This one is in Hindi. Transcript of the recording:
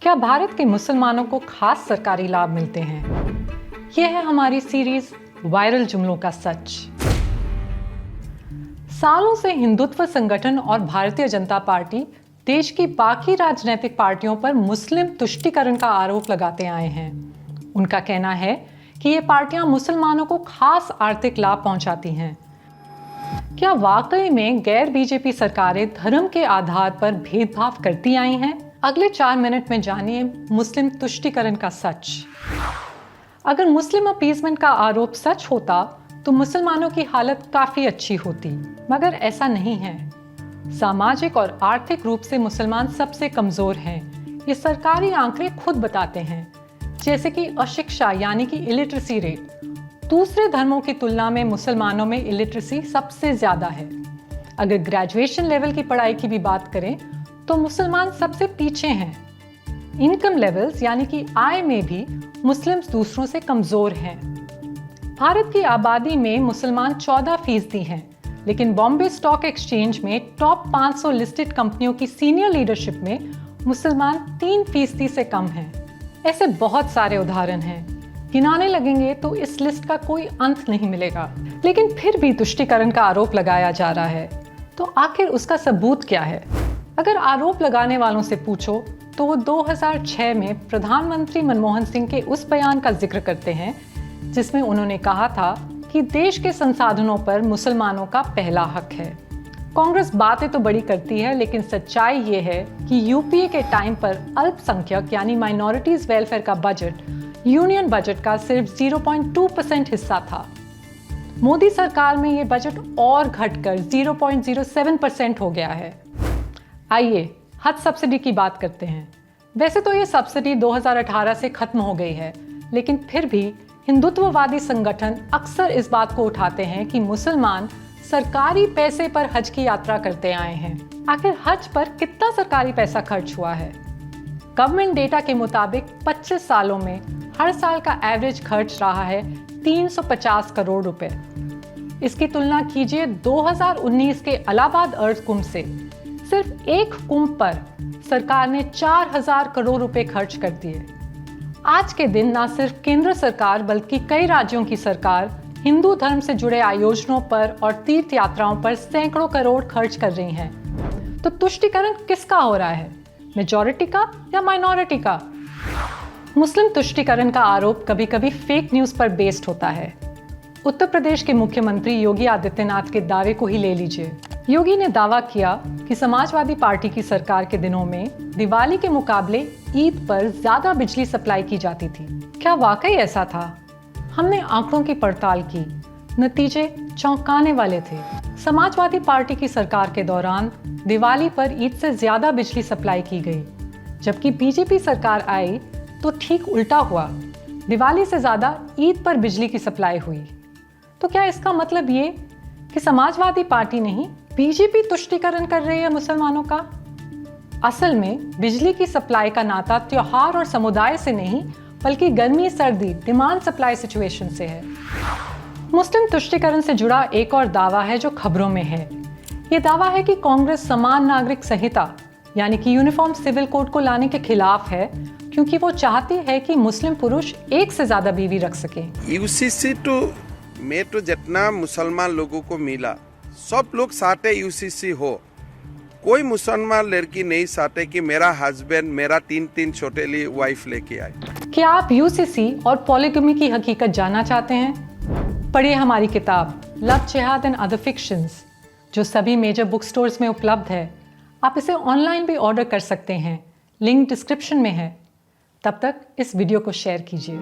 क्या भारत के मुसलमानों को खास सरकारी लाभ मिलते हैं? यह है हमारी सीरीज वायरल जुमलों का सच। सालों से हिंदुत्व संगठन और भारतीय जनता पार्टी देश की बाकी राजनीतिक पार्टियों पर मुस्लिम तुष्टीकरण का आरोप लगाते आए हैं। उनका कहना है कि ये पार्टियां मुसलमानों को खास आर्थिक लाभ पहुंचाती हैं। क्या वाकई में गैर बीजेपी सरकारें धर्म के आधार पर भेदभाव करती आई हैं? अगले 4 मिनट में जानिए मुस्लिम तुष्टीकरण का सच। अगर मुस्लिम अपीजमेंट का आरोप सच होता तो मुसलमानों की हालत काफी अच्छी होती, मगर ऐसा नहीं है। सामाजिक और आर्थिक रूप से मुसलमान सबसे कमजोर हैं। ये सरकारी आंकड़े खुद बताते हैं, जैसे कि अशिक्षा यानी कि इलिटरेसी रेट। दूसरे धर्मों की तुलना में मुसलमानों में इलिटरेसी सबसे ज्यादा है। अगर ग्रेजुएशन लेवल की पढ़ाई की भी बात करें तो मुसलमान सबसे पीछे हैं। इनकम लेवल्स यानी कि आय में भी मुस्लिम्स दूसरों से कमजोर हैं। भारत की आबादी में मुसलमान 14% हैं, लेकिन बॉम्बे स्टॉक एक्सचेंज में टॉप 500 लिस्टेड कंपनियों की सीनियर लीडरशिप में मुसलमान 3% से कम हैं। ऐसे बहुत सारे उदाहरण हैं, गिनाने लगेंगे तो इस लिस्ट का कोई अंत नहीं मिलेगा। लेकिन फिर भी तुष्टीकरण का आरोप लगाया जा रहा है, तो आखिर उसका सबूत क्या है? अगर आरोप लगाने वालों से पूछो तो वो 2006 में प्रधानमंत्री मनमोहन सिंह के उस बयान का जिक्र करते हैं जिसमें उन्होंने कहा था कि देश के संसाधनों पर मुसलमानों का पहला हक है। कांग्रेस बातें तो बड़ी करती है, लेकिन सच्चाई ये है कि यूपीए के टाइम पर अल्पसंख्यक यानी माइनॉरिटीज वेलफेयर का बजट यूनियन बजट का सिर्फ 0.2% हिस्सा था। मोदी सरकार में ये बजट और घटकर 0.07% हो गया है। आइए हज सब्सिडी की बात करते हैं। वैसे तो ये सब्सिडी 2018 से खत्म हो गई है, लेकिन फिर भी हिंदुत्ववादी संगठन अक्सर इस बात को उठाते हैं कि मुसलमान सरकारी पैसे पर हज की यात्रा करते आए हैं। आखिर हज पर कितना सरकारी पैसा खर्च हुआ है? गवर्नमेंट डेटा के मुताबिक 25 सालों में हर साल का एवरेज खर्च रहा है 350 करोड़ रुपए। इसकी तुलना कीजिए 2019 के इलाहाबाद अर्थ कुंभ से। सिर्फ एक कुंभ पर सरकार ने 4000 करोड़ रुपए खर्च कर दिए। आज के दिन न सिर्फ केंद्र सरकार बल्कि कई राज्यों की सरकार हिंदू धर्म से जुड़े आयोजनों पर और तीर्थ यात्राओं पर सैकड़ों करोड़ खर्च कर रही हैं। तो तुष्टीकरण किसका हो रहा है, मेजॉरिटी का या माइनॉरिटी का? मुस्लिम तुष्टीकरण का आरोप कभी कभी फेक न्यूज पर बेस्ड होता है। उत्तर प्रदेश के मुख्यमंत्री योगी आदित्यनाथ के दावे को ही ले लीजिए। योगी ने दावा किया कि समाजवादी पार्टी की सरकार के दिनों में दिवाली के मुकाबले ईद पर ज्यादा बिजली सप्लाई की जाती थी। क्या वाकई ऐसा था? हमने आंकड़ों की पड़ताल की, नतीजे चौंकाने वाले थे। समाजवादी पार्टी की सरकार के दौरान दिवाली पर ईद से ज्यादा बिजली सप्लाई की गई, जबकि बीजेपी सरकार आई तो ठीक उल्टा हुआ, दिवाली से ज्यादा ईद पर बिजली की सप्लाई हुई। तो क्या इसका मतलब ये कि समाजवादी पार्टी नहीं बीजेपी तुष्टीकरण कर रही है मुसलमानों का? असल में बिजली की सप्लाई का नाता त्योहार और समुदाय से नहीं, बल्कि गर्मी सर्दी डिमांड सप्लाई सिचुएशन से है। मुस्लिम तुष्टीकरण से जुड़ा एक और दावा है जो खबरों में है। ये दावा है कि कांग्रेस समान नागरिक संहिता यानी कि यूनिफॉर्म सिविल कोड को लाने के खिलाफ है, क्योंकि वो चाहती है कि मुस्लिम पुरुष एक से ज्यादा बीवी रख सके। यूसीसी में तो जितना मुसलमान लोगों को मिला, सब लोग चाहते यूसीसी हो। कोई मुसलमान लड़की नहीं चाहते कि मेरा हस्बैंड मेरा 3 छोटे वाइफ लेके आए। क्या आप यूसीसी और पॉलीगमी की हकीकत जानना चाहते हैं? पढ़िए हमारी किताब लव जिहाद एंड अदर फिक्शंस, जो सभी मेजर बुक स्टोर्स में उपलब्ध है। आप इसे ऑनलाइन भी ऑर्डर कर सकते हैं, लिंक डिस्क्रिप्शन में है। तब तक इस वीडियो को शेयर कीजिए।